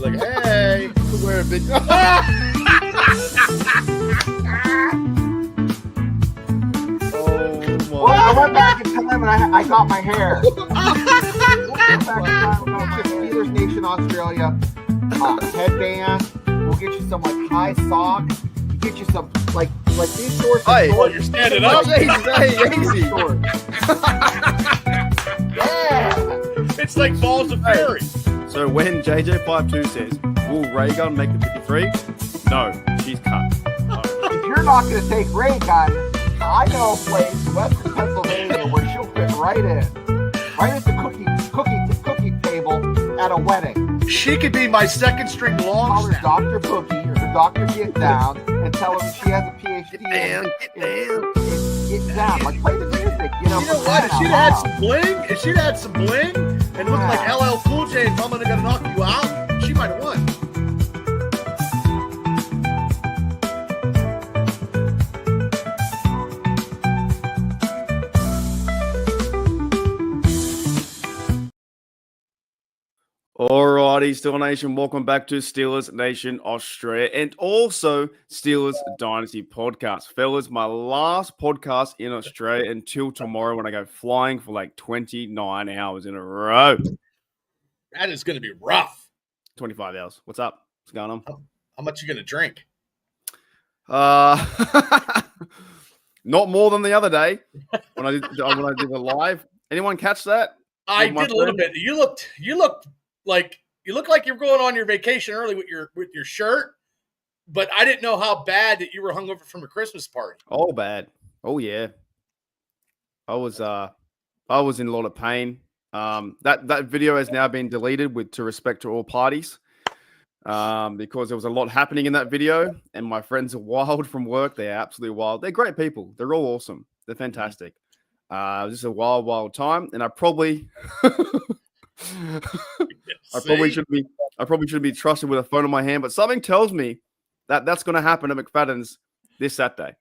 like, hey, Wear a big. Well, I went back in time and I got my hair. Went back in time, we'll get Steelers Nation Australia headband. We'll get you some like high socks. We'll get you some like these shorts. Hey, you're standing up. Hey, easy. Yeah. It's like balls of fury. So when JJ52 says, will Ray Gun make the 53? No, she's cut. If you're not going to take Ray Gun, I know a place in Western Pennsylvania where she'll fit right in. Right at the cookie table at a wedding. She could be my second string long Call her snapper. Dr. Boogie or the Dr. Get Down and tell her she has a PhD in Get Down. Like, play the music, You know what? If she'd had some bling, and looked like Yeah. LL Cool J and Mama Gonna Knock You Out, she might have won. Alrighty, Steelers Nation, welcome back to Steelers Nation Australia and also Steelers Dynasty Podcast. Fellas, my last podcast in Australia until tomorrow when I go flying for like 29 hours in a row. That is going to be rough. 25 hours. What's up? What's going on? How much you going to drink? Not more than the other day when I did the live. Anyone catch that? I With my did a little friend? bit. You looked like you were going on your vacation early with your shirt, but I didn't know how bad that you were hungover from a Christmas party. Oh, bad. Oh, yeah. I was in a lot of pain. That video has now been deleted to respect to all parties. Because there was a lot happening in that video, and my friends are wild from work. They're absolutely wild. They're great people. They're all awesome. They're fantastic. It was just a wild time, and I probably shouldn't be trusted with a phone in my hand, but something tells me that that's going to happen at McFadden's this Saturday.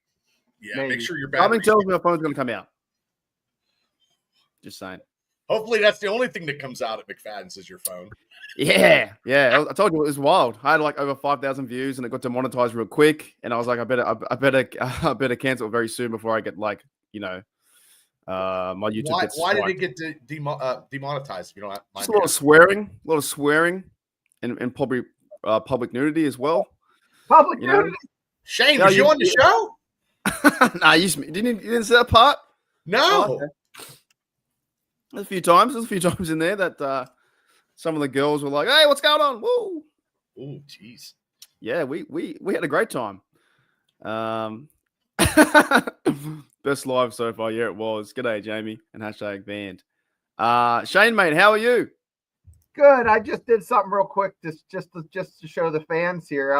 Yeah, Maybe. make sure your Something battery. tells me my phone's going to come out. Just saying. Hopefully, that's the only thing that comes out at McFadden's is your phone. Yeah. I told you it was wild. I had like over 5,000 views, and it got demonetized real quick. And I was like, I better cancel it very soon before I get my YouTube. Why did it get demonetized? If you don't mind Just a lot of swearing, and probably public nudity as well. Public You know? nudity. Shane, Yeah, was you on the show? Nah, you didn't say that part. No. Oh, okay. There's a few times in there that some of the girls were like, "Hey, what's going on?" Woo! Oh, jeez. Yeah, we had a great time. Best live so far. Yeah, it was. G'day, Jamie, and hashtag banned. Shane, mate, how are you? Good. I just did something real quick just to show the fans here.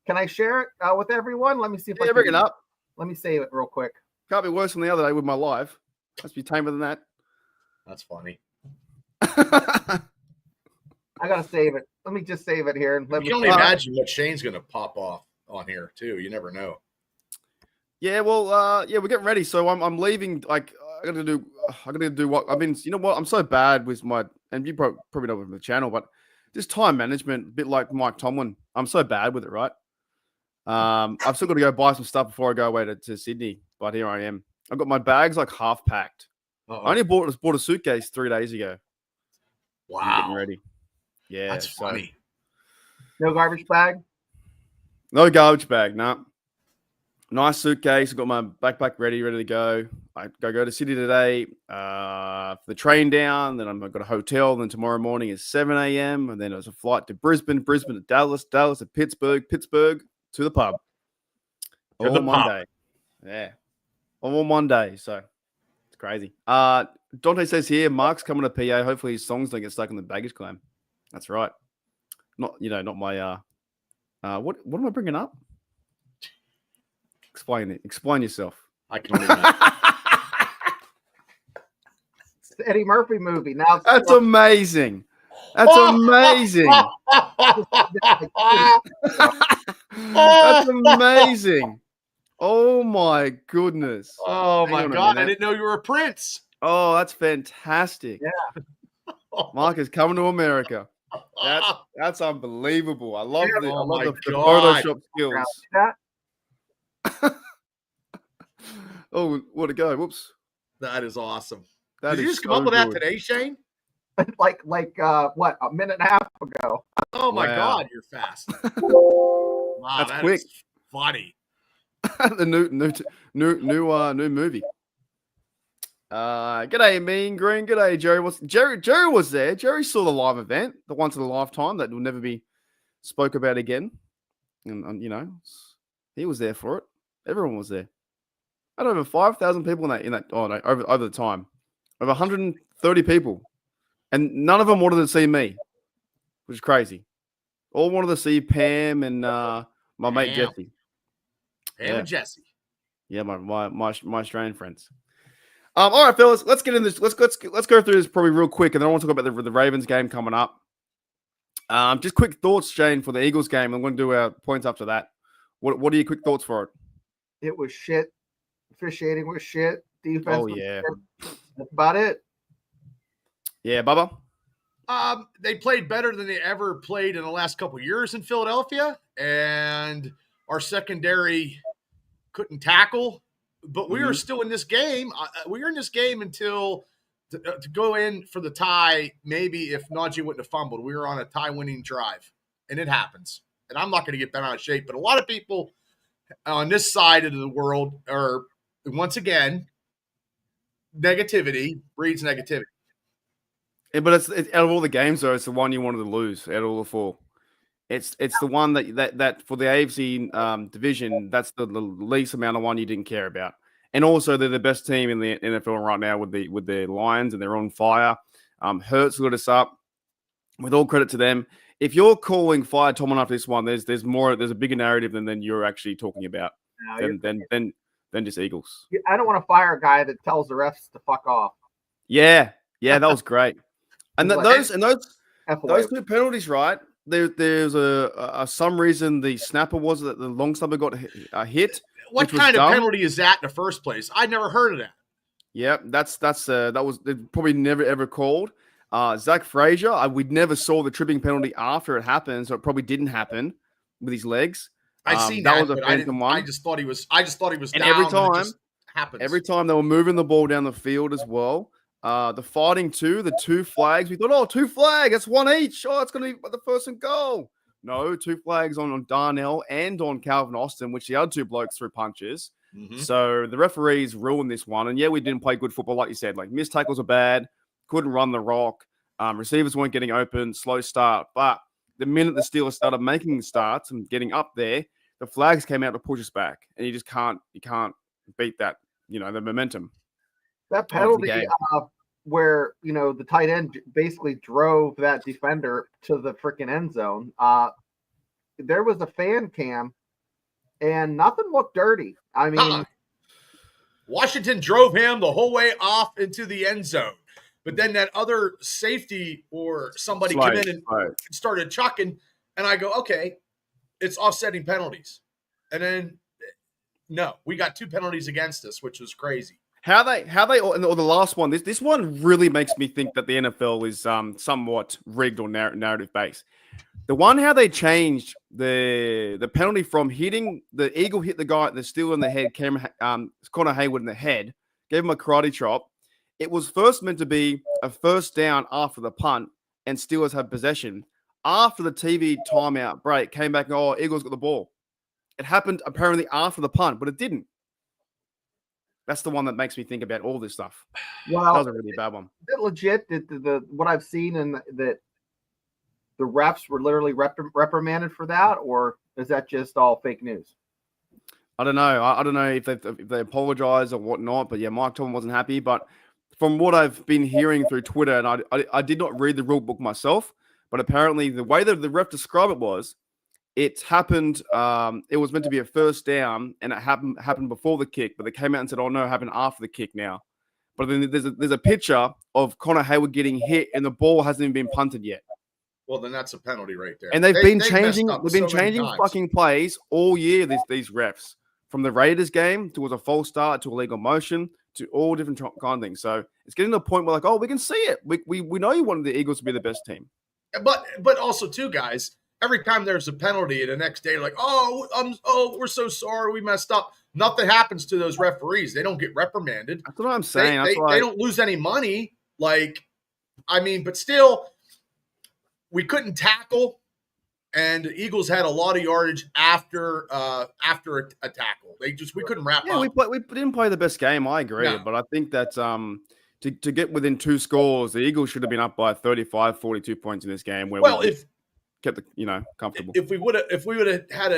Can I share it with everyone? Let me see if I Yeah, can bring it up. Let me save it real quick. Can't be worse than the other day with my live. Must be tamer than that. That's funny. I gotta save it. Let me just save it here and let You me. can only imagine what Shane's going to pop off on here, too. You never know. Yeah, well, we're getting ready. So I'm leaving. Like, I gotta do what I've been. You know what? I'm so bad with my, and you probably know with the channel, but just time management, a bit like Mike Tomlin. I'm so bad with it, right? I've still got to go buy some stuff before I go away to Sydney. But here I am. I've got my bags like half packed. Uh-oh. I only bought a suitcase 3 days ago. I'm getting Wow. ready. Yeah, That's funny. No garbage bag. No garbage bag, no. Nice suitcase. I've got my backpack ready to go. I go to Sydney today for the train down. Then I've got a hotel. Then tomorrow morning is 7 a.m. And then there's a flight to Brisbane to Dallas to Pittsburgh to the pub. To All the in one pub. day. Yeah. All in one day. So it's crazy. Dante says here, Mark's coming to PA. Hopefully his songs don't get stuck in the baggage claim. That's right. Not my what am I bringing up? Explain it. Explain yourself. I can only imagine. It's the Eddie Murphy movie. Now That's amazing. That's amazing. That's amazing. Oh my goodness. Oh, Hang my on a God. I minute. didn't know you were a prince. Oh, that's fantastic. Yeah. Mark is coming to America. That's unbelievable. I love the Oh my the God. Photoshop skills. That Oh, where'd it go? Whoops. That is awesome. That Did you is just come up so with that good. today, Shane? like what, a minute and a half ago. Oh my Wow. God, you're fast. Wow, That's that quick. is funny. The new movie. G'day, Mean Green. G'day, Jerry. Jerry was there. Jerry saw the live event, the once in a lifetime that will never be spoke about again. And you know, he was there for it. Everyone was there. I had over 5,000 people in that. Oh no, over the time, over 130 people, and none of them wanted to see me, which is crazy. All wanted to see Pam and my mate Jesse. Pam and Jesse. Yeah, my Australian friends. All right, fellas, let's get in this. Let's go through this probably real quick, and then I want to talk about the Ravens game coming up. Just quick thoughts, Shane, for the Eagles game. I'm going to do our points after that. What are your quick thoughts for it? It was shit. Officiating was shit. Defense was yeah. shit. That's about it. Yeah, Bubba? They played better than they ever played in the last couple of years in Philadelphia, and our secondary couldn't tackle. But we were still in this game. We were in this game until to go in for the tie. Maybe if Najee wouldn't have fumbled, we were on a tie-winning drive, and it happens. And I'm not going to get bent out of shape, but a lot of people on this side of the world are, once again, negativity breeds negativity. Yeah, but it's out of all the games, though, it's the one you wanted to lose out of all the four. It's the one that for the AFC division, that's the least amount of one you didn't care about. And also, they're the best team in the NFL right now with the Lions, and they're on fire. Hurts lit us up. With all credit to them, if you're calling fire Tomlin after this one, there's a bigger narrative than you're actually talking about than just Eagles. I don't want to fire a guy that tells the refs to fuck off. Yeah, that was great. And those FYI. two penalties, right? There's a some reason the snapper was that the long snapper got hit. What kind of penalty is that in the first place? I never heard of that. Yep, that was probably never ever called. Zach Frazier, we never saw the tripping penalty after it happened, so it probably didn't happen with his legs. I seen that was a phantom one. I just thought he was and down. Every time they were moving the ball down the field as well. The fighting the two flags. We thought, 2 flags, that's one each. Oh, it's going to be the first and goal. No, 2 flags on Darnell and on Calvin Austin, which the other 2 blokes threw punches. Mm-hmm. So the referees ruined this one. And yeah, we didn't play good football, like you said. Like, missed tackles are bad, couldn't run the rock. Receivers weren't getting open, slow start. But the minute the Steelers started making starts and getting up there, the flags came out to push us back. And you just can't beat that, the momentum. That penalty where, the tight end basically drove that defender to the freaking end zone. There was a fan cam, and nothing looked dirty. I mean, Washington drove him the whole way off into the end zone. But then that other safety or somebody came in and started chucking, and I go, okay, it's offsetting penalties. And then, no, we got 2 penalties against us, which was crazy. How they, or the last one, this one really makes me think that the NFL is somewhat rigged or narrative based. The one how they changed the penalty from hitting the Eagle hit the guy the Steeler in the head, Connor Haywood in the head, gave him a karate chop. It was first meant to be a first down after the punt, and Steelers had possession. After the TV timeout break, came back and Eagles got the ball. It happened apparently after the punt, but it didn't. That's the one that makes me think about all this stuff. Well, that was a really bad one. Is it legit that what I've seen and that the refs were literally reprimanded for that, or is that just all fake news? I don't know. I don't know if they apologize or whatnot, but yeah, Mike Tomlin wasn't happy. But from what I've been hearing through Twitter, and I did not read the rule book myself, but apparently the way that the ref described it was, it happened. It was meant to be a first down, and it happened before the kick. But they came out and said, "Oh no, it happened after the kick now." But then there's a picture of Connor Haywood getting hit, and the ball hasn't even been punted yet. Well, then that's a penalty right there. And they've been changing fucking plays all year. These refs, from the Raiders game to a false start to illegal motion to all different kind of things. So it's getting to a point where we can see it. We know you wanted the Eagles to be the best team. But also too, guys. Every time there's a penalty, the next day, like, we're so sorry, we messed up. Nothing happens to those referees. They don't get reprimanded. That's what I'm saying. They don't lose any money. Like, I mean, but still, we couldn't tackle, and the Eagles had a lot of yardage after a tackle. We couldn't wrap up. We didn't play the best game. I agree, No. but I think that to get within 2 scores, the Eagles should have been up by 35, 42 points in this game. Where we kept comfortable. If we would have had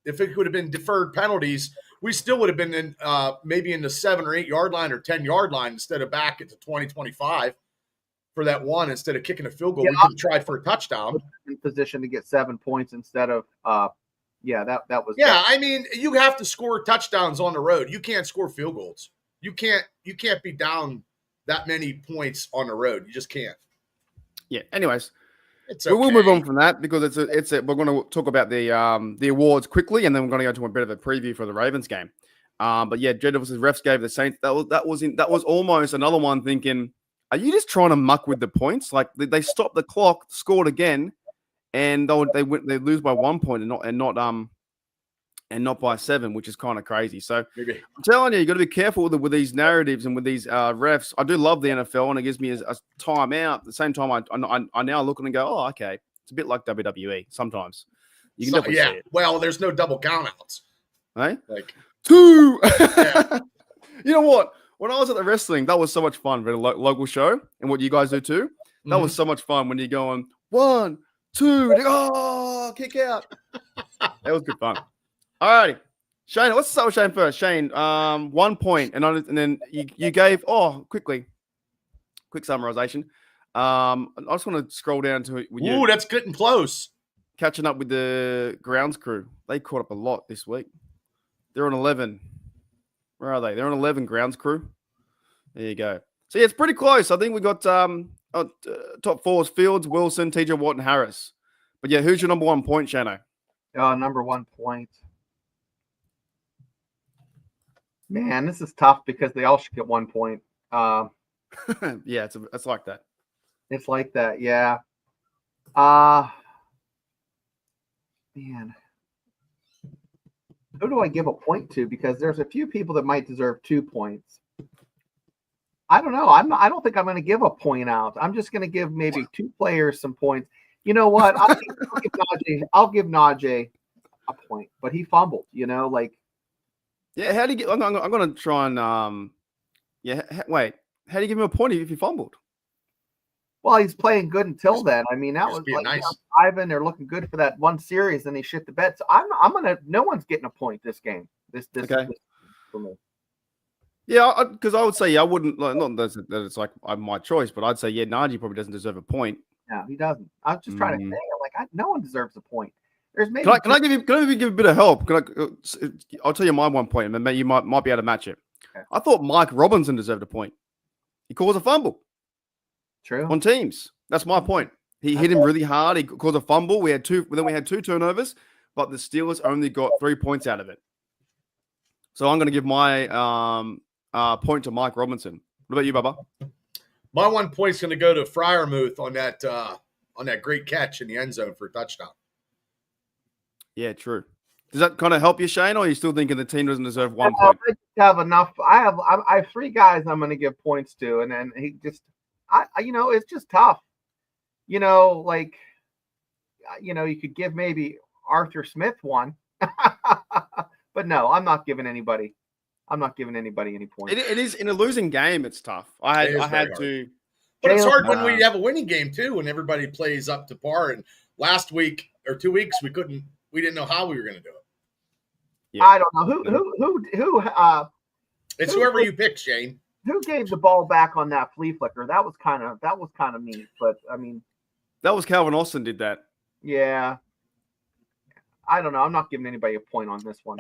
if it would have been deferred penalties, we still would have been in maybe in the 7 or 8 yard line or 10 yard line instead of back at the 20-25 for that one. Instead of kicking a field goal, we could have tried for a touchdown. In position to get 7 points instead of that was I mean, you have to score touchdowns on the road. You can't score field goals. You can't be down that many points on the road. You just can't. Yeah. Anyways. It's okay. We'll move on from that because we're going to talk about the awards quickly, and then we're going to go to a bit of a preview for the Ravens game. But yeah, Jed versus refs gave the Saints. That was almost another one. Thinking, are you just trying to muck with the points? Like they stopped the clock, scored again, and they lose by 1 point and not by 7, which is kind of crazy. So Maybe. I'm telling you got to be careful with these narratives and with these refs. I do love the NFL, and it gives me a time out. At the same time, I now look and go, oh, okay. It's a bit like WWE sometimes. You can definitely see it. Well, there's no double countouts. Hey? Like 2! Yeah. You know what? When I was at the wrestling, that was so much fun for a local show, and what you guys do too. That was so much fun when you're going 1, 2, and kick out. That was good fun. All righty. Shane, let's start with Shane first. Shane, 1 point, and then you gave, quick summarization. I just want to scroll down to it with you. Ooh, that's getting close. Catching up with the grounds crew. They caught up a lot this week. They're on 11. Where are they? They're on 11 grounds crew. There you go. So, yeah, it's pretty close. I think we got top 4 is Fields, Wilson, TJ Watt, and Harris. But, yeah, who's your number 1 point, Shano? Number 1 point. Man, this is tough because they all should get 1 point. Yeah, it's like that. It's like that, yeah. Man. Who do I give a point to? Because there's a few people that might deserve 2 points. I don't know. I don't think I'm going to give a point out. I'm just going to give maybe 2 players some points. You know what? I'll give Najee a point, but he fumbled. Yeah, how do you get? I'm going to try and wait. How do you give him a point if he fumbled? Well, he's playing good until then. I mean, that was like nice. Ivan. They're looking good for that one series, and he shit the bed. So I'm gonna. No one's getting a point this game. This for me. Yeah, because I would say I wouldn't. Not that it's like my choice, but I'd say Najee probably doesn't deserve a point. No, he doesn't. I was just trying to say, no one deserves a point. There's maybe. Can I give a bit of help? I'll tell you my 1 point, and then you might be able to match it. Okay. I thought Mike Robinson deserved a point. He caused a fumble. True. On teams. That's my point. He hit him really hard. He caused a fumble. We had 2 turnovers, but the Steelers only got 3 points out of it. So I'm going to give my point to Mike Robinson. What about you, Bubba? My 1 point's going to go to Freiermuth on that great catch in the end zone for a touchdown. Yeah, true. Does that kind of help you, Shane, or are you still thinking the team doesn't deserve 1 point? I have enough. I have 3 guys I'm going to give points to, and then he just, it's just tough. You could give maybe Arthur Smith 1, but no, I'm not giving anybody any points. It is in a losing game. It's tough. I had to. But it's hard when we have a winning game too, when everybody plays up to par. And last week or 2 weeks, we didn't know how we were going to do it. Yeah. I don't know who. It's whoever you pick, Shane. Who gave the ball back on that flea flicker? That was kind of neat. But I mean, that was Calvin Austin did that. Yeah. I don't know. I'm not giving anybody a point on this one.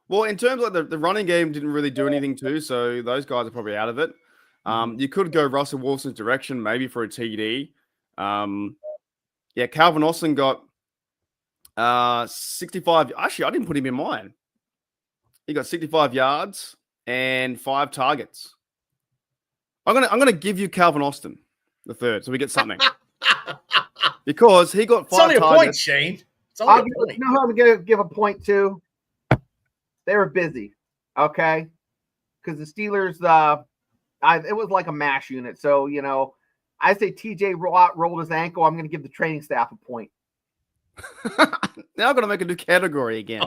Well, in terms of the running game, didn't really do anything too, so those guys are probably out of it. You could go Russell Wilson's direction, maybe for a TD. Calvin Austin got 65. Actually, I didn't put him in mine. He got 65 yards and 5 targets. I'm gonna give you Calvin Austin. The third. So we get something. Because he got It's only 5 a point, targets. Shane. It's I'll only give, a point. you know who I'm going to give a point to? They were busy, okay? Because the Steelers, it was like a mash unit. So, I say TJ Watt rolled his ankle. I'm going to give the training staff a point. Now I'm going to make a new category again.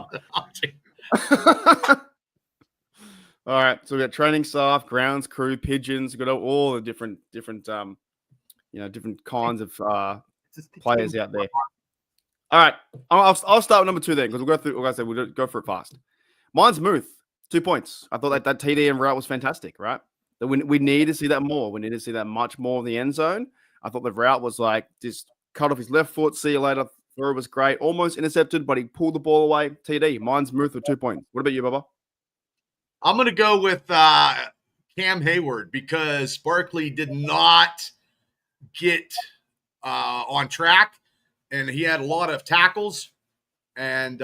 All right, so we got training staff, grounds crew, pigeons. We've got all the different different kinds of players out there. All right, I'll start with number 2 then, because we'll go through. Like I said, we'll go for it fast. Mine's Muth, 2 points. I thought that TD and route was fantastic, right? That we need to see that more. We need to see that much more in the end zone. I thought the route was like just cut off his left foot. See you later. Throw was great. Almost intercepted, but he pulled the ball away. TD. Mine's Muth with 2 points. What about you, Bubba? I'm going to go with Cam Hayward because Barkley did not get on track, and he had a lot of tackles, and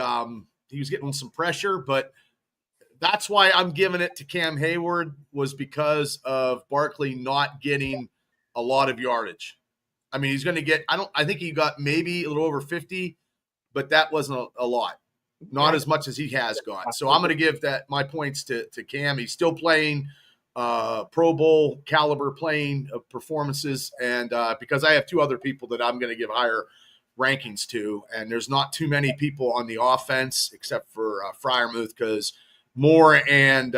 he was getting some pressure. But that's why I'm giving it to Cam Hayward, was because of Barkley not getting a lot of yardage. I mean, he's going to get. I think he got maybe a little over 50, but that wasn't a lot. Not as much as he has got. So I'm going to give my points to Cam. He's still playing Pro Bowl caliber playing performances. And because I have 2 other people that I'm going to give higher rankings to, and there's not too many people on the offense except for Freiermuth, because Moore and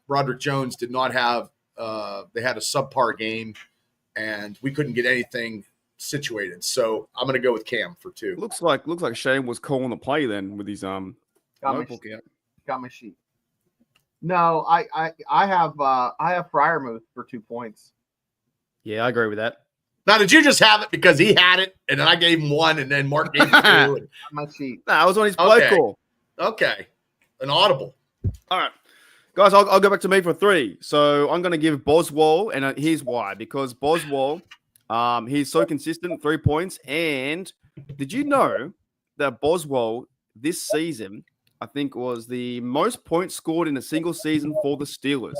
Roderick Jones did not have they had a subpar game, and we couldn't get anything situated. So I'm going to go with Cam for 2. Looks like Shane was calling the play then with his notebook out. Got my sheet. No, I have Freiermuth for 2 points. Yeah, I agree with that. Now, did you just have it because he had it, and then I gave him 1, and then Mark gave him 2? And... My sheet. No, I was on his play call. Okay, an audible. All right, guys, I'll go back to me for 3. So I'm going to give Boswell, and here's why. Because Boswell, he's so consistent, 3 points. And did you know that Boswell this season, I think, was the most points scored in a single season for the Steelers?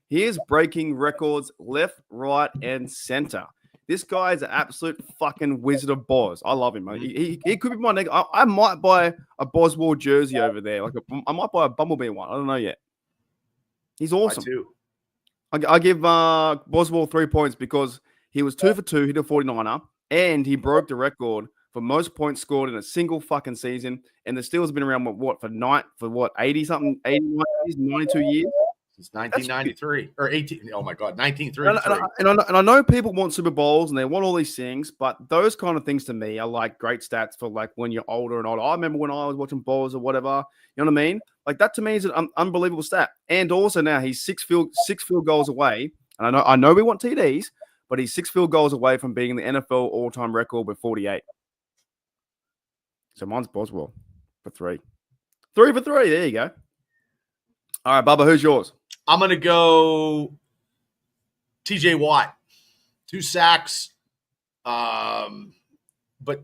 He is breaking records left, right, and center. This guy is an absolute fucking wizard of Boz. I love him, mate. He could be my next. I might buy a Boswell jersey over there. I might buy a Bumblebee one. I don't know yet. He's awesome. I give Boswell 3 points because he was 2 for 2, hit a 49er, and he broke the record for most points scored in a single fucking season. And the Steelers have been around for 80 something, 81 years, 92 years. Since 1993 or 18. Oh my God, 1933. And I know people want Super Bowls and they want all these things, but those kind of things to me are like great stats for like when you're older and older. I remember when I was watching Bowls or whatever. You know what I mean? Like that to me is an unbelievable stat. And also now he's six field goals away. And I know we want TDs, but he's 6 field goals away from being the NFL all-time record with 48. So mine's Boswell for 3. 3 for 3. There you go. All right, Bubba, who's yours? I'm going to go TJ Watt. 2 sacks, but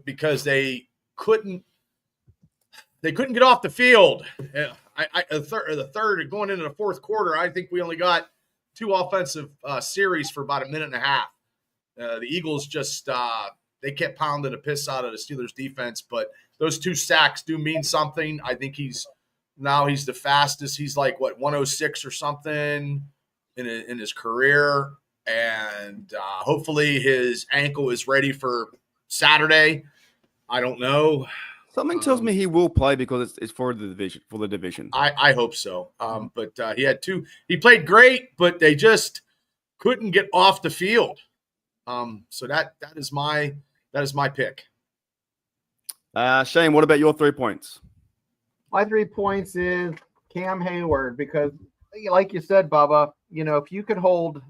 because they couldn't get off the field. The third going into the fourth quarter, I think we only got 2 offensive series for about a minute and a half. The Eagles just they kept pounding the piss out of the Steelers defense, but those 2 sacks do mean something. I think he's the fastest. He's like 106 or something in his career, and hopefully his ankle is ready for Saturday. I don't know. Something tells me he will play because it's for the division. I hope so. But he had 2. He played great, but they just couldn't get off the field. So that is my pick. Shane, what about your 3 points? My 3 points is Cam Hayward because, like you said, Bubba, if you can hold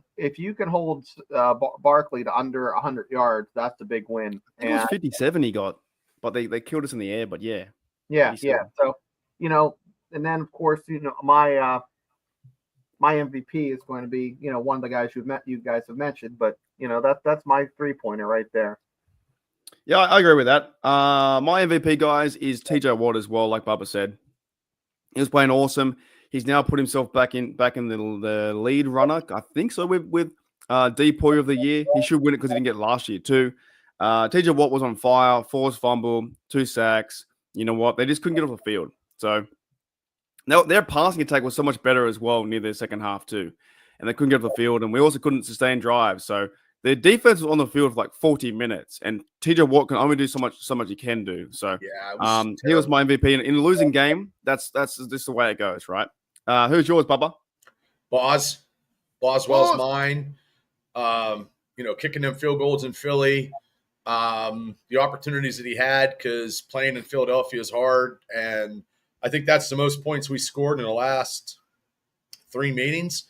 Barkley to under 100 yards, that's a big win. It was 57 he got, but they killed us in the air. But yeah. So and then of course my MVP is going to be one of the guys you guys have mentioned, but that's my 3-pointer right there. Yeah, I agree with that. My MVP, guys, is TJ Watt as well, like Bubba said. He was playing awesome. He's now put himself back in the lead runner. I think so with Depoy of the year. He should win it because he didn't get it last year too. TJ Watt was on fire, forced fumble, 2 sacks. You know what? They just couldn't get off the field. So their passing attack was so much better as well near the second half too. And they couldn't get off the field. And we also couldn't sustain drives. So their defense was on the field for like 40 minutes. And TJ Watt can only do so much he can do. So he was my MVP. In a losing game, that's just the way it goes, right? Who's yours, Bubba? Boswell's mine. Kicking them field goals in Philly. The opportunities that he had, because playing in Philadelphia is hard. And I think that's the most points we scored in the last 3 meetings.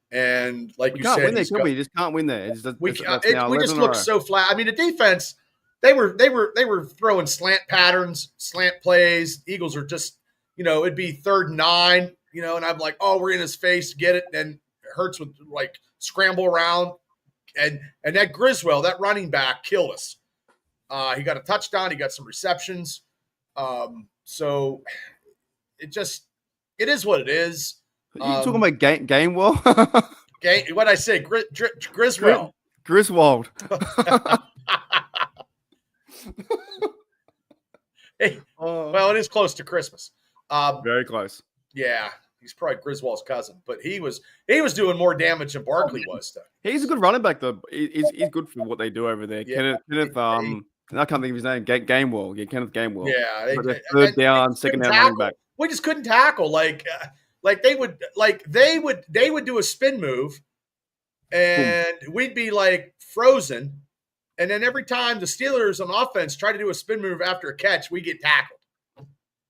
And like you said, we just can't win there. We just look so flat. I mean, the defense, they were throwing slant patterns, slant plays. Eagles are just, it'd be 3rd and 9, and I'm like, oh, we're in his face, get it. And Hurts would like scramble around. And that Griswold, that running back, killed us. He got a touchdown. He got some receptions. So it is what it is. Are you talking about Gainwell? What'd I say? Griswold. Griswold. Hey, well, it is close to Christmas. Very close. Yeah, he's probably Griswold's cousin, but he was doing more damage than Barkley was. Though. He's a good running back, though. He's good for what they do over there. Yeah. Kenneth, I can't think of his name. Gainwell. Yeah, Kenneth Gainwell. Yeah, third down, second down running back. We just couldn't tackle. They would do a spin move, and we'd be like frozen. And then every time the Steelers on offense try to do a spin move after a catch, we get tackled.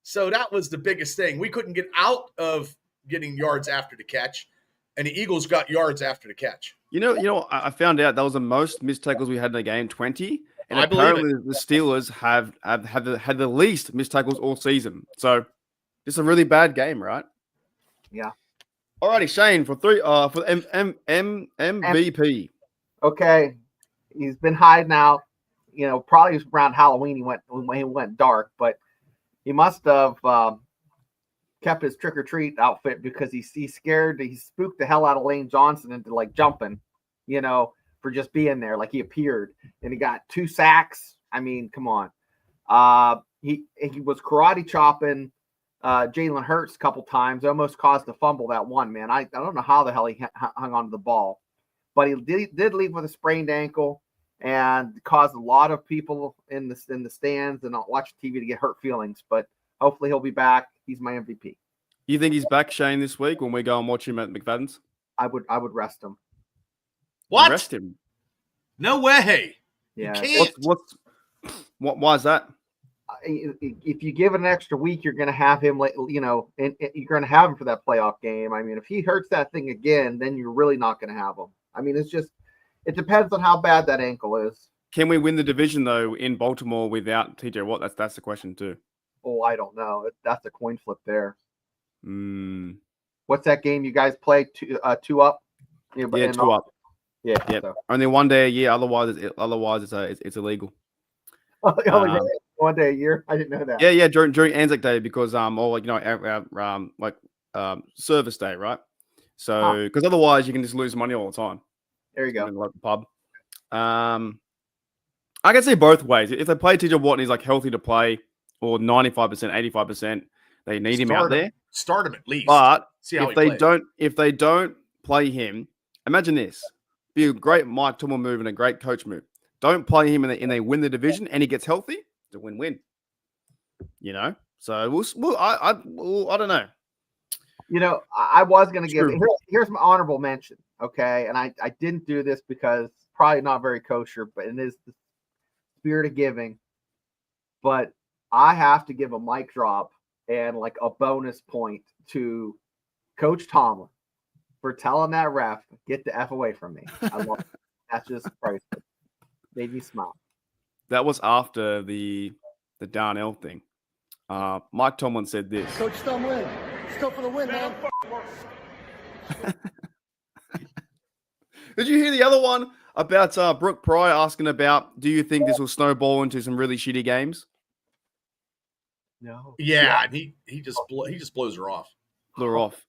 So that was the biggest thing. We couldn't get out of getting yards after the catch, and the Eagles got yards after the catch. I found out that was the most missed tackles we had in the game, 20. And I apparently the Steelers have had the least missed tackles all season. So it's a really bad game, right? Yeah. Alrighty, Shane, for MVP. Okay. He's been hiding out. Probably around Halloween when he went dark, but he must have kept his trick-or-treat outfit because he spooked the hell out of Lane Johnson into like jumping, for just being there. Like he appeared and he got 2 sacks. I mean, come on. He was karate chopping Jalen Hurts a couple times, almost caused a fumble that one, man. I don't know how the hell he hung onto the ball, but he did leave with a sprained ankle and caused a lot of people in the stands and not watch TV to get hurt feelings. But hopefully he'll be back. He's my MVP. You think he's back, Shane, this week when we go and watch him at McFadden's? I would rest him. What? Rest him? No way. Yeah. You can't. Why is that? If you give it an extra week, you're going to have him, and you're going to have him for that playoff game. I mean, if he hurts that thing again, then you're really not going to have him. I mean, it depends on how bad that ankle is. Can we win the division though in Baltimore without TJ Watt? That's the question too. Oh, I don't know. That's a coin flip there. What's that game you guys play? 2 up. Yeah, 2 up. Yeah. So. Only 1 day a year. Otherwise, it's illegal. One day a year. I didn't know that. Yeah. During Anzac Day because service day, right? So because otherwise you can just lose money all the time. There you go. In the pub. I can see both ways. If they play TJ Watt and he's like healthy to play, or 95%, 85%, they need him out there. Start him at least. But see how if they don't play him, imagine this: be a great Mike Tomlin move and a great coach move. Don't play him and they win the division and he gets healthy. It's a win-win. So I don't know. I was going to give here's my honorable mention. Okay. And I didn't do this because it's probably not very kosher, but it is the spirit of giving. But I have to give a mic drop and like a bonus point to Coach Tomlin for telling that ref, get the F away from me. I love it. That's just priceless. Made me smile. That was after the Darnell thing. Mike Tomlin said this. Coach Tomlin, let's go for the win, man. Did you hear the other one about Brooke Pryor asking about, do you think this will snowball into some really shitty games? No. Yeah, and he just blows her off. Blew her off.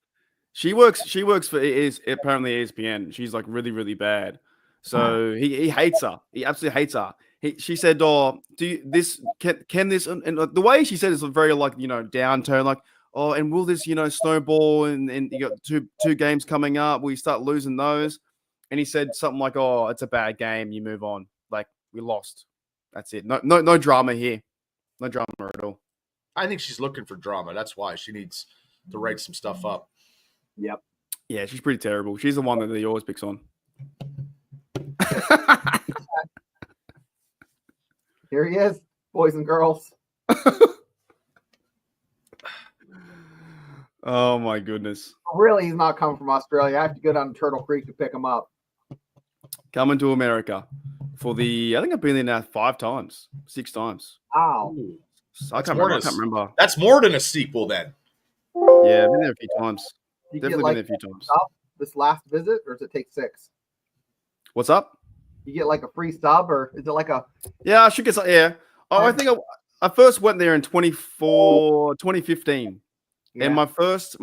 She works for apparently ESPN. She's like really, really bad. So he hates her. He absolutely hates her. She said, "Oh, can this?" And the way she said it is very downturn, like, "Oh, and will this snowball? And you got two games coming up. We start losing those." And he said something like, "Oh, it's a bad game. You move on. Like, we lost. That's it. No drama here. No drama at all." I think she's looking for drama. That's why she needs to write some stuff up. Yep. Yeah, she's pretty terrible. She's the one that he always picks on. Here he is, boys and girls. Oh my goodness. Really, he's not coming from Australia. I have to go down to Turtle Creek to pick him up. Coming to America I think I've been there now 5 times, 6 times. Wow. I can't remember. That's more than a sequel then. Yeah, I've been there a few times. Did you Definitely get, been there a few times. sub this last visit, or does it take 6? What's up? You get like a free sub, or is it like a? Yeah, I should get some. Yeah. Oh, I think I first went there in 2015. Yeah. And my first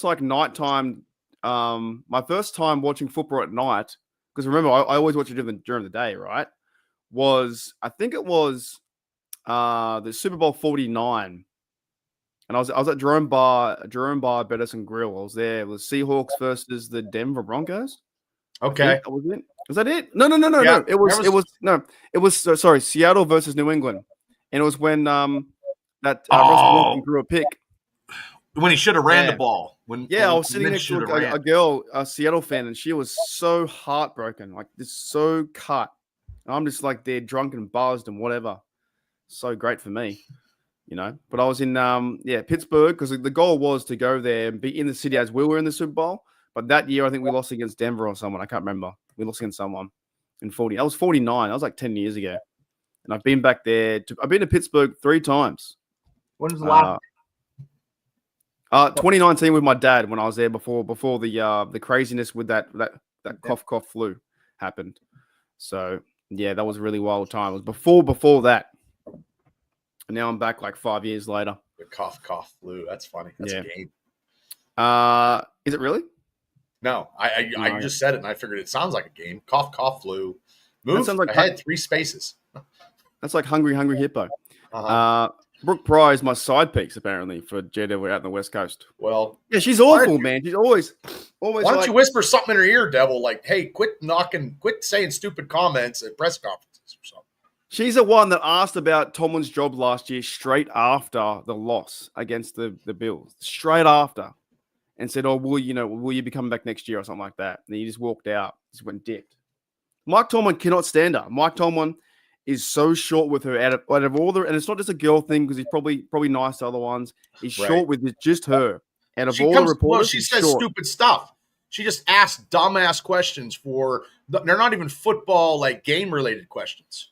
like nighttime, my first time watching football at night, because remember I always watch it during the day, right? I think it was the Super Bowl 49. And I was at Jerome Bar Betters and Grill. I was there. It was Seahawks versus the Denver Broncos. Okay. That was it. Was that it? No. Yeah, It was Seattle versus New England. And it was when Russell Wilson threw a pick. When he should have ran the ball. I was sitting next to a girl, a Seattle fan, and she was so heartbroken, like this, so cut. And I'm just like there, drunk and buzzed and whatever. So great for me, But I was in Pittsburgh because the goal was to go there and be in the city as we were in the Super Bowl. But that year, I think we lost against Denver or someone. I can't remember. We lost against someone in 40. I was 49. That was like 10 years ago. And I've been back there. I've been to Pittsburgh 3 times. When was the last? 2019 with my dad when I was there before the craziness with that cough flu happened. So yeah, that was a really wild time. It was before that. And now I'm back like 5 years later. The cough flu. That's funny. That's a game. Is it really? No, I just said it and I figured it sounds like a game. Cough flu. Move sounds like ahead 3 spaces. That's like Hungry Hippo. Brooke Pry is my side piece apparently for Jada. We're out on the West Coast. Well, yeah, she's awful, man. She's always. Why don't you whisper something in her ear, Devil? Like, hey, quit saying stupid comments at press conferences or something. She's the one that asked about Tomlin's job last year straight after the loss against the Bills. Straight after. And said, "Oh, will you be coming back next year or something like that?" And he just walked out. Just went dipped. Mike Tomlin cannot stand her. Mike Tomlin is so short with her out of all the, and it's not just a girl thing because he's probably nice to other ones. He's short with just her. Out of all the reporters, she says stupid stuff. She just asks dumbass questions they're not even football like game related questions.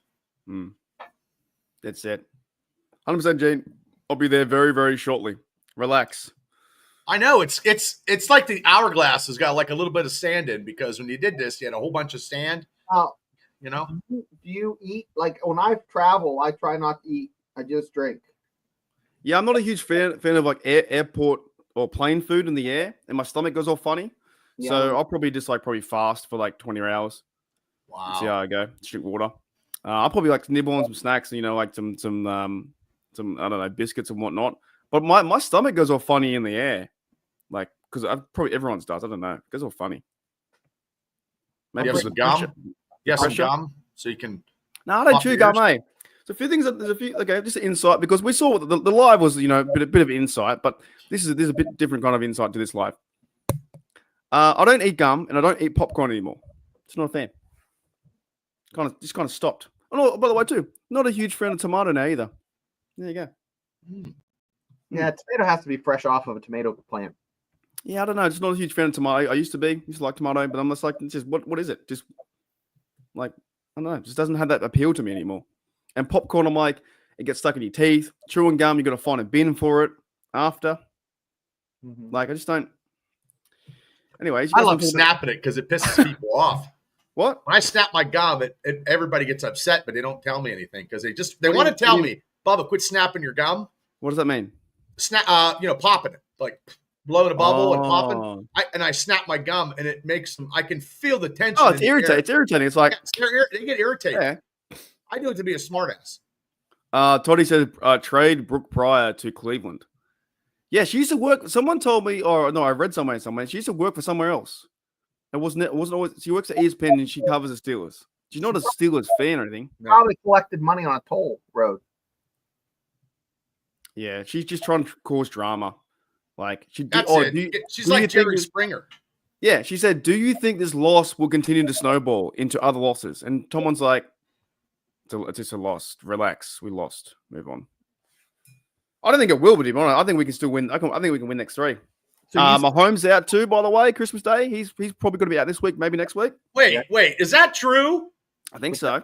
That's it. 100%, Gene. I'll be there very, very shortly. Relax. I know it's like the hourglass has got like a little bit of sand in because when you did this, you had a whole bunch of sand. Do you eat like when I travel? I try not to eat. I just drink. Yeah, I'm not a huge fan of like airport or plane food in the air, and my stomach goes all funny. Yeah. So I'll probably just fast for like 20 hours. Wow. See how I go. Drink water. I'll probably like nibble on some snacks, like some I don't know, biscuits and whatnot. But my stomach goes all funny in the air. Like, because probably everyone's does. I don't know. It goes all funny. Maybe you have some gum. Some gum so you can. No, I don't chew gum, mate. So a few things. There's a few. Okay, just insight because we saw the live was a bit of insight, but there's a bit different kind of insight to this live. I don't eat gum and I don't eat popcorn anymore. It's not a fan. Kind of stopped. Oh, by the way, too, not a huge fan of tomato now either. There you go. Yeah, tomato has to be fresh off of a tomato plant. Yeah, I don't know. Just not a huge fan of tomato. I used to like tomato, but I'm just like, it's just what is it? Just like, I don't know. It just doesn't have that appeal to me anymore. And popcorn, I'm like, it gets stuck in your teeth. Chewing gum, you got to find a bin for it after. Like, I just don't. Anyways, I love snapping it because it pisses people off. What? When I snap my gum, everybody gets upset, but they don't tell me anything because they want to tell me, Bubba, quit snapping your gum. What does that mean? Popping it like. blowing a bubble and popping. Oh. I snap my gum, and it makes them. I can feel the tension. Oh, it's irritating. It's irritating. It's like they get irritated. yeah. I do it to be a smartass. Toddy said trade Brooke Pryor to Cleveland. Yeah, she used to work. Someone told me, or no, I read somewhere. She used to work for somewhere else. It wasn't always. She works at ESPN and she covers the Steelers. She's not a Steelers fan or anything. Probably collected money on a toll road. Yeah, she's just trying to cause drama. Like she's like Jerry Springer. Yeah, she said, "Do you think this loss will continue to snowball into other losses?" And Tomlin's like, "It's just a loss. Relax. We lost. Move on." I don't think it will, but I think we can still win. I think we can win next 3. So Mahomes out too, by the way. Christmas Day. He's probably going to be out this week, maybe next week. Wait, is that true? I think so.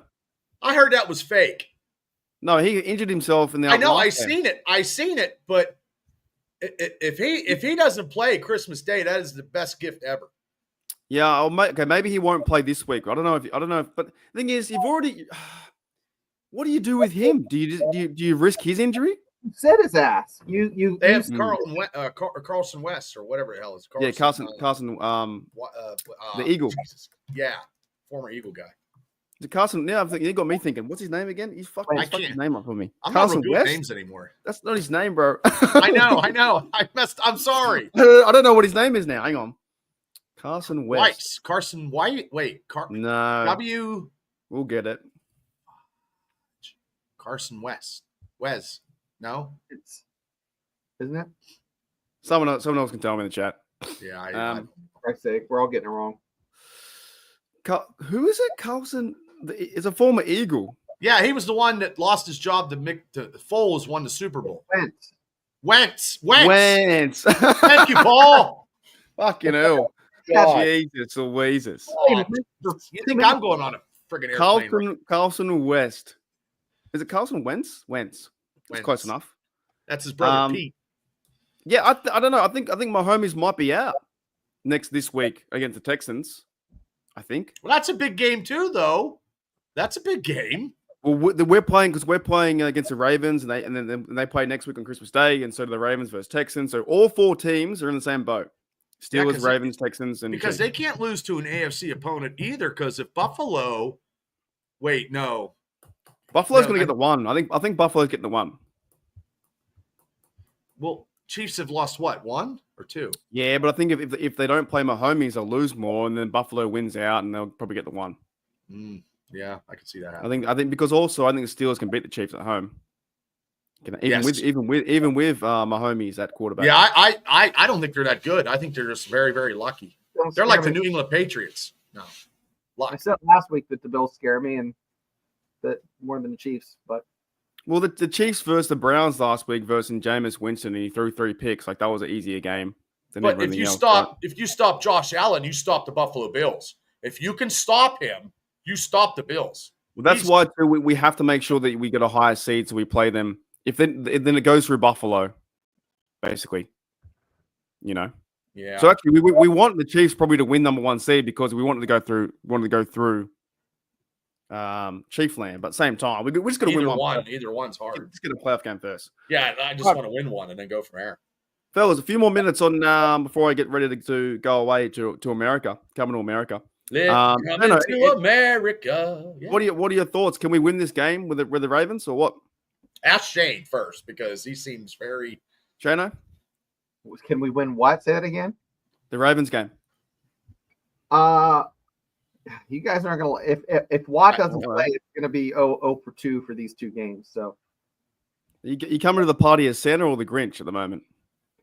I heard that was fake. No, he injured himself in the. I know. I seen it, but if he doesn't play Christmas Day, that is the best gift ever. Yeah, okay, maybe he won't play this week. I don't know if. But the thing is, you've already. What do you do with him? Do you risk his injury? You said his ass. You They have Carlson West or whatever the hell is Carlson. Carson. The Eagle. Jesus. Yeah, former Eagle guy. The Carson. Yeah, you got me thinking. What's his name again? He's fucking his name up for me. I'm Carson not West. names anymore. That's not his name, bro. I know. I'm sorry. I don't know what his name is now. Hang on. Carson West. Carson White. Wait. No. We'll get it. Carson West. Wes. No. Isn't it? Someone else can tell me in the chat. Yeah. For Christ's sake, we're all getting it wrong. Who is it? Carlson. It's a former Eagle. Yeah, he was the one that lost his job to Foles won the Super Bowl. Wentz. Thank you, Paul. Fucking hell. Jesus Louises. You think I'm going on a friggin' airplane? Carlson West. Is it Carlson Wentz? Wentz. That's close enough. That's his brother Pete. Yeah, I don't know. I think my homies might be out this week against the Texans. I think. Well, that's a big game too, though. That's a big game. Well, we're playing against the Ravens, and then they play next week on Christmas Day, and so do the Ravens versus Texans. So all 4 teams are in the same boat: Steelers, Ravens, Texans, and because they can't lose to an AFC opponent either. Because if Buffalo's going to get the 1. I think Buffalo's getting the 1. Well, Chiefs have lost what, 1 or 2? Yeah, but I think if they don't play Mahomes, they'll lose more, and then Buffalo wins out, and they'll probably get the 1. Yeah, I can see that happening. I think because also I think the Steelers can beat the Chiefs at home. Even with Mahomes at quarterback. Yeah, I don't think they're that good. I think they're just very, very lucky. They're like the New England Patriots. No, I said last week that the Bills scare me, and that more than the Chiefs, but. Well, the Chiefs versus the Browns last week versus Jameis Winston, and he threw 3 picks. Like that was an easier game. But if you stop Josh Allen, you stop the Buffalo Bills. If you can stop him, you stop the Bills. Well, that's why too, we have to make sure that we get a higher seed so we play them. If then it goes through Buffalo, basically. Yeah. So actually, we want the Chiefs probably to win number 1 seed because we wanted to go through Chief land, but same time we're just going to win one. Either one's hard. Let's get a playoff game first. Yeah, I just want to win one and then go from there. Fellas, a few more minutes on before I get ready to go away to America, coming to America. To America. Yeah. What are your thoughts? Can we win this game with the Ravens or what? Ask Shane first because he seems very. Shano? Can we win what? Say that again. The Ravens game. You guys aren't gonna. If Watt doesn't play, it's gonna be 0 for 2 for these 2 games. So. You coming to the party as Santa or the Grinch at the moment?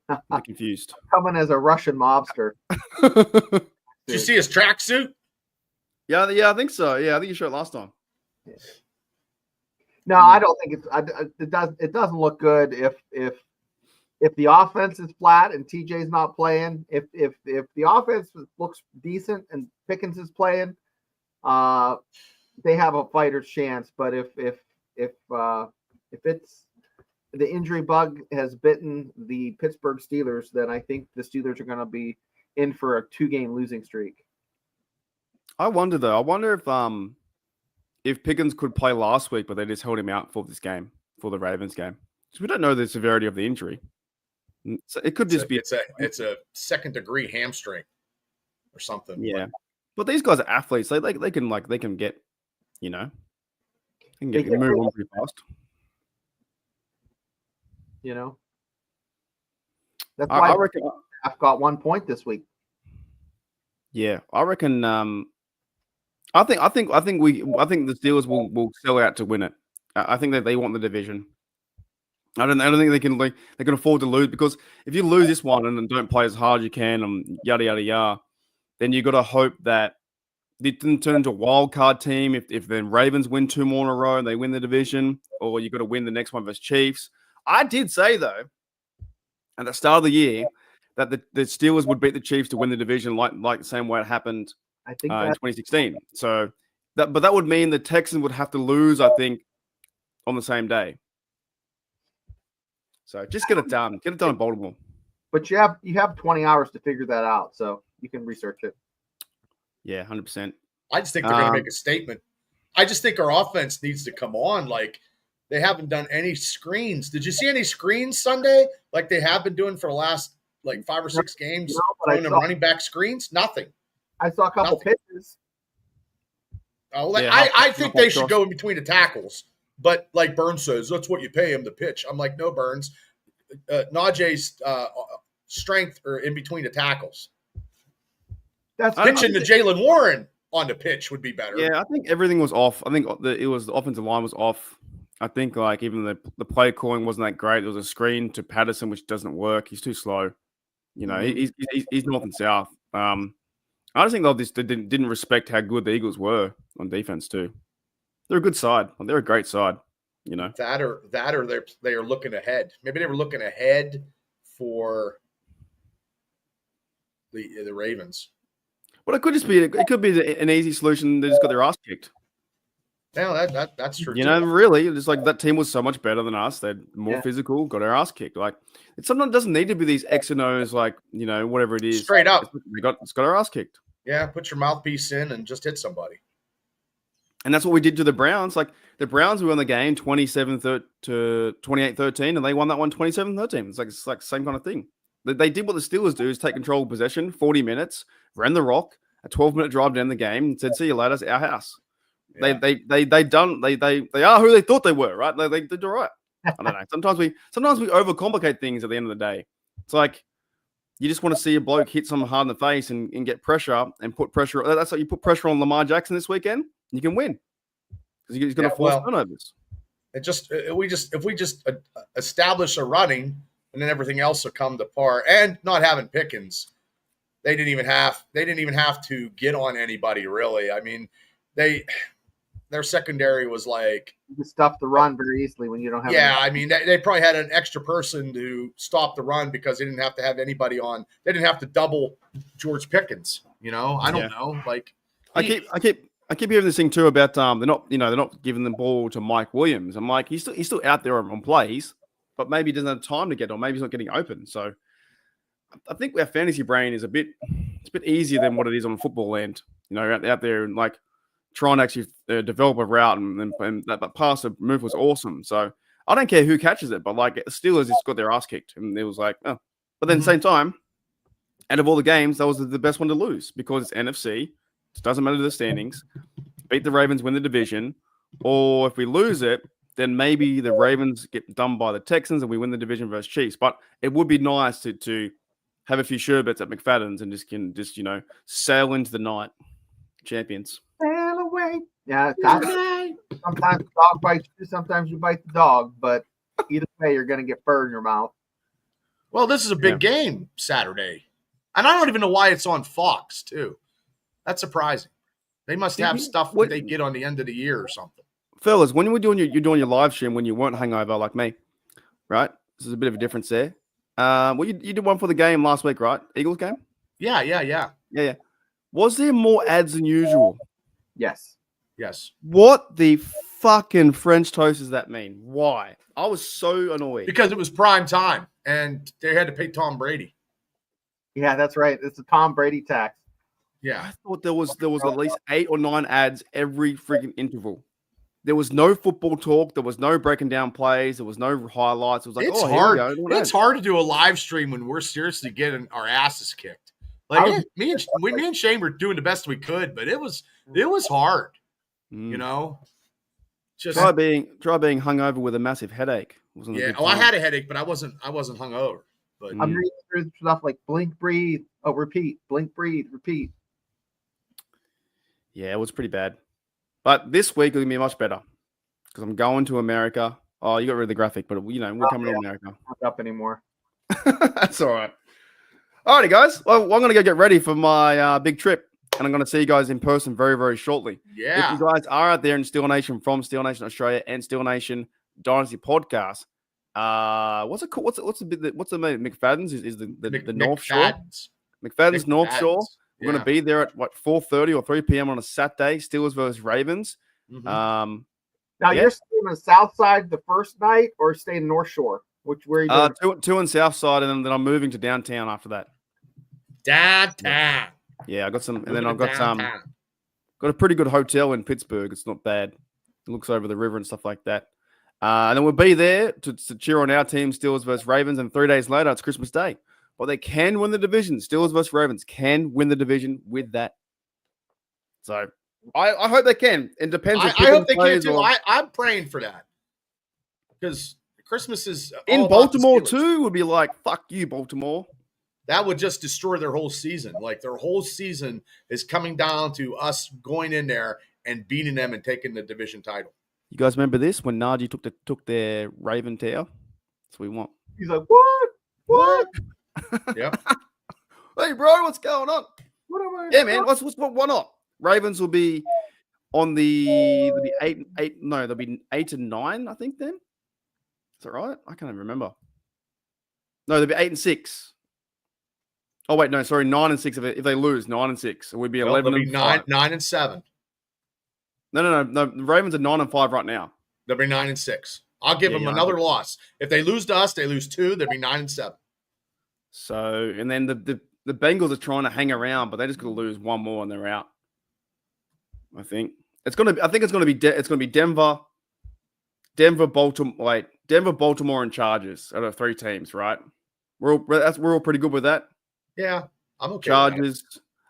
I'm confused. Coming as a Russian mobster. Did you see his tracksuit? Yeah, I think so. Yeah, I think you showed it last time. Yeah. No, I don't think it doesn't look good if the offense is flat and TJ's not playing. If the offense looks decent and Pickens is playing, they have a fighter's chance. But if it's the injury bug has bitten the Pittsburgh Steelers, then I think the Steelers are going to be in for a 2-game losing streak. I wonder if Pickens could play last week, but they just held him out for this game, for the Ravens game. So we don't know the severity of the injury. So it could just be. It's a second degree hamstring or something. Yeah, but these guys are athletes. They can get, they can get move on pretty fast. That's why I reckon. I've got 1 point this week. Yeah, I reckon. I think the Steelers will sell out to win it. I think that they want the division. I don't think they can afford to lose, because if you lose this one and don't play as hard as you can and yada yada yada, then you got to hope that it didn't turn into a wild card team. If the Ravens win 2 more in a row and they win the division, or you got to win the next one versus Chiefs. I did say though, at the start of the year, that the Steelers would beat the Chiefs to win the division, like the same way it happened I think in 2016. So that would mean the Texans would have to lose, I think, on the same day. So just get it done. Get it done in Baltimore. But you have 20 hours to figure that out, so you can research it. Yeah, 100%. I just think they're going to make a statement. I just think our offense needs to come on. Like, they haven't done any screens. Did you see any screens Sunday like they have been doing for the last 5 or 6 games? Throwing them running back screens? Nothing. I saw a couple pitches. Oh, I think they should go in between the tackles. But like Burns says, that's what you pay him to pitch. I'm like, no, Burns. Najee's strength are in between the tackles. That's pitching to Jalen Warren on the pitch would be better. Yeah, I think everything was off. I think the offensive line was off. I think even the play calling wasn't that great. There was a screen to Patterson, which doesn't work. He's too slow. He's north and south. I just think they didn't respect how good the Eagles were on defense too. They're a good side. They're a great side. That or they are looking ahead. Maybe they were looking ahead for the Ravens. Well, it could just be an easy solution. They just got their ass kicked. Yeah, that's true. Really, it's like that team was so much better than us. They're more physical, got our ass kicked. Like, it sometimes doesn't need to be these X and O's, whatever it is. Straight up, it's got our ass kicked. Yeah, put your mouthpiece in and just hit somebody. And that's what we did to the Browns. Like, the Browns won the game 28-13, and they won that one 27-13. It's like the same kind of thing. They did what the Steelers do: is take control of possession, 40 minutes, ran the rock, a 12-minute drive down the game, and said, "See you later, it's our house." Yeah. They are who they thought they were, right? They did all right. I don't know. Sometimes we overcomplicate things at the end of the day. It's like you just want to see a bloke hit someone hard in the face and get pressure and put pressure. That's like you put pressure on Lamar Jackson this weekend, you can win because he's going to force turnovers. If we just establish a running, and then everything else will come to par. And not having Pickens, they didn't even have to get on anybody really. I mean, their secondary was like, you can stuff the run very easily when you don't have. Yeah, I mean, they probably had an extra person to stop the run because they didn't have to have anybody on. They didn't have to double George Pickens. I don't know. Like, I keep hearing this thing too about they're not giving the ball to Mike Williams. I'm like, he's still out there on plays, but maybe he doesn't have time to get on. Maybe he's not getting open. So I think our fantasy brain is a bit easier than what it is on football land. Out there and like trying to actually develop a route and that pass move was awesome. So I don't care who catches it, but like the Steelers just got their ass kicked, and it was like, oh. But then at the same time, out of all the games, that was the best one to lose because it's NFC. It doesn't matter the standings. Beat the Ravens, win the division, or if we lose it, then maybe the Ravens get done by the Texans and we win the division versus Chiefs. But it would be nice to have a few sherbets at McFadden's and just sail into the night champions. Sail away. Yeah, sometimes the dog bites you, sometimes you bite the dog, but either way, you're going to get fur in your mouth. Well, this is a big game Saturday, and I don't even know why it's on Fox too. That's surprising. They must have stuff that they get on the end of the year or something. Fellas, when you're doing your live stream when you weren't hungover like me, right? This is a bit of a difference there. Well, you did one for the game last week, right? Eagles game? Yeah. Was there more ads than usual? Yes. What the fucking French toast does that mean? Why? I was so annoyed. Because it was prime time, and they had to pay Tom Brady. Yeah, that's right. It's a Tom Brady tax. Yeah. I thought there was at least 8 or 9 ads every freaking interval. there was no football talk. There was no breaking down plays. There was no highlights. It was like, it's oh, hard. Here we go. It's hard to do a live stream when we're seriously getting our asses kicked. Like me and Shane were doing the best we could, but it was hard. You know, just try being hungover with a massive headache. Yeah. I had a headache, but I wasn't hungover. But I'm reading through stuff like blink, breathe, repeat, blink, breathe, repeat. Yeah, it was pretty bad. But this week it'll be much better because I'm going to America. Oh, you got rid of the graphic, but we're coming to America. Not up anymore. That's all right. Alrighty, guys. Well, I'm going to go get ready for my big trip, and I'm going to see you guys in person very, very shortly. Yeah. If you guys are out there in Steel Nation from Steel Nation Australia and Steel Nation Dynasty Podcast, what's it called? What's the McFadden's is the North Shore. McFadden's North Shore. We're going to be there at 4:30 or 3 p.m. on a Saturday. Steelers versus Ravens. Now you're staying on the South Side the first night, or staying North Shore? Where are you doing? Two on South Side, and then I'm moving to downtown after that. Downtown. Yeah, I got some, and then I've got got a pretty good hotel in Pittsburgh. It's not bad. It looks over the river and stuff like that. And then we'll be there to cheer on our team, Steelers versus Ravens. And 3 days later, it's Christmas Day. But they can win the division. Steelers versus Ravens can win the division with that. So I hope they can. It depends. I hope they can too. I'm praying for that because Christmas is in Baltimore too. Would be like, fuck you, Baltimore. That would just destroy their whole season. Like their whole season is coming down to us going in there and beating them and taking the division title. You guys remember this when Najee took their Raven tail? That's what we want. He's like, what? Yep. Hey, bro, what's going on? What am I? Yeah, man. Why not? Ravens will be on they'll be 8 and 9, I think. Then is that right? I can't even remember. No, they'll be 8 and 6. Oh wait, no, sorry, 9 and 6 if they lose 9 and 6, it would be 11 and 5. 9 and 7. No. The Ravens are 9 and 5 right now. They'll be 9 and 6. I'll give them another loss. If they lose to us, they lose 2. They'll be 9 and 7. So, and then the Bengals are trying to hang around, but they just got to lose one more and they're out. I think it's going to be Denver, Baltimore, and Chargers out of 3 teams, right? We're all pretty good with that. Yeah, I'm okay. Chargers,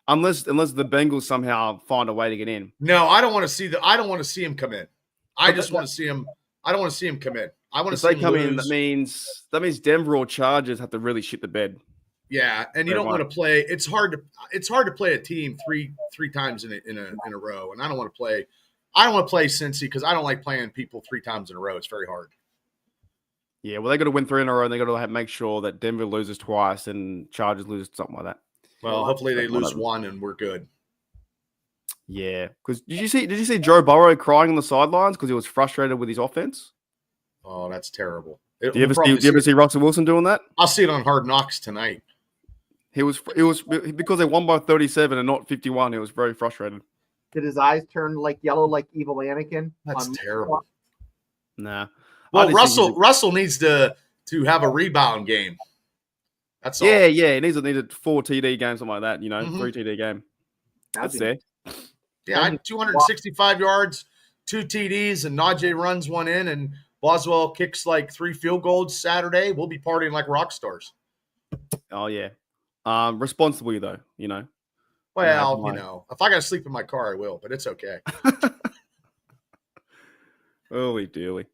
unless the Bengals somehow find a way to get in. No, I don't want to see I don't want to see him come in. I just want to see him. I don't want to see him come in. I want to see him come in. That means Denver or Chargers have to really shit the bed. Yeah, and you don't want to play. It's hard to play a team three times in a row, and I don't want to play. I don't want to play Cincy because I don't like playing people 3 times in a row. It's very hard. Yeah, well, they got to win 3 in a row, and they got to make sure that Denver loses twice and Chargers lose something like that. Well, hopefully they lose 1 and we're good. Yeah, because did you see Joe Burrow crying on the sidelines because he was frustrated with his offense? Oh, that's terrible. Do you ever see Russell Wilson doing that? I'll see it on Hard Knocks tonight. He was because they won by 37 and not 51. He was very frustrated. Did his eyes turn like yellow, like evil Anakin? That's terrible. Nah. Well, Russell needs to have a rebound game. That's all. Yeah. He needed 4 TD games, something like that. 3 TD game. That's it. Yeah, I had 265 yards, 2 TDs, and Najee runs 1 in, and Boswell kicks like 3 field goals Saturday. We'll be partying like rock stars. Oh yeah. Responsibly though, Well, if I got to sleep in my car, I will, but it's okay. Holy dearly.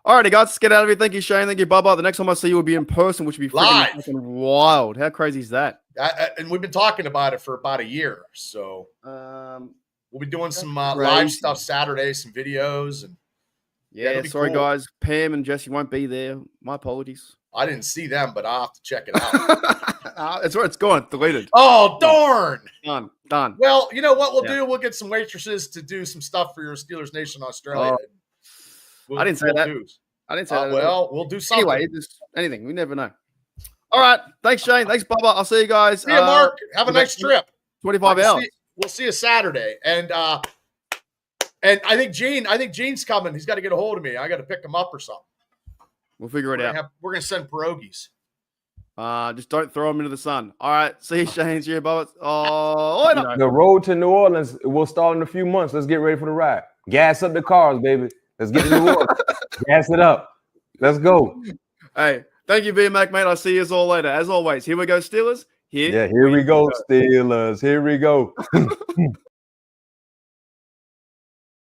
All righty, guys, let's get out of here. Thank you, Shane. Thank you, Bubba. The next time I see you will be in person, which will be freaking wild. How crazy is that? And we've been talking about it for about a year. So we'll be doing some live stuff Saturday, some videos. And sorry, guys. Pam and Jesse won't be there. My apologies. I didn't see them, but I'll have to check it out. That's where it's gone. Deleted. Oh, darn. Done. Well, you know what we'll do? We'll get some waitresses to do some stuff for your Steelers Nation Australia. I didn't say that. I didn't say that. Well, we'll do something. Anyway, just anything. We never know. All right. Thanks, Shane. Thanks, Bubba. I'll see you guys. See you, Mark. Have a nice trip. 25 hours. We'll see you Saturday. And I think Gene's coming. He's got to get a hold of me. I got to pick him up or something. We'll figure it out. We're going to send pierogies. Just don't throw them into the sun. All right. See you, Shane. See you, Bubba. Oh, the road to New Orleans will start in a few months. Let's get ready for the ride. Gas up the cars, baby. Let's get to New Orleans. Gas it up. Let's go. Hey, thank you, B-Mac, mate. I'll see you all later. As always, here we go, Steelers. Here we go, Steelers. Here we go.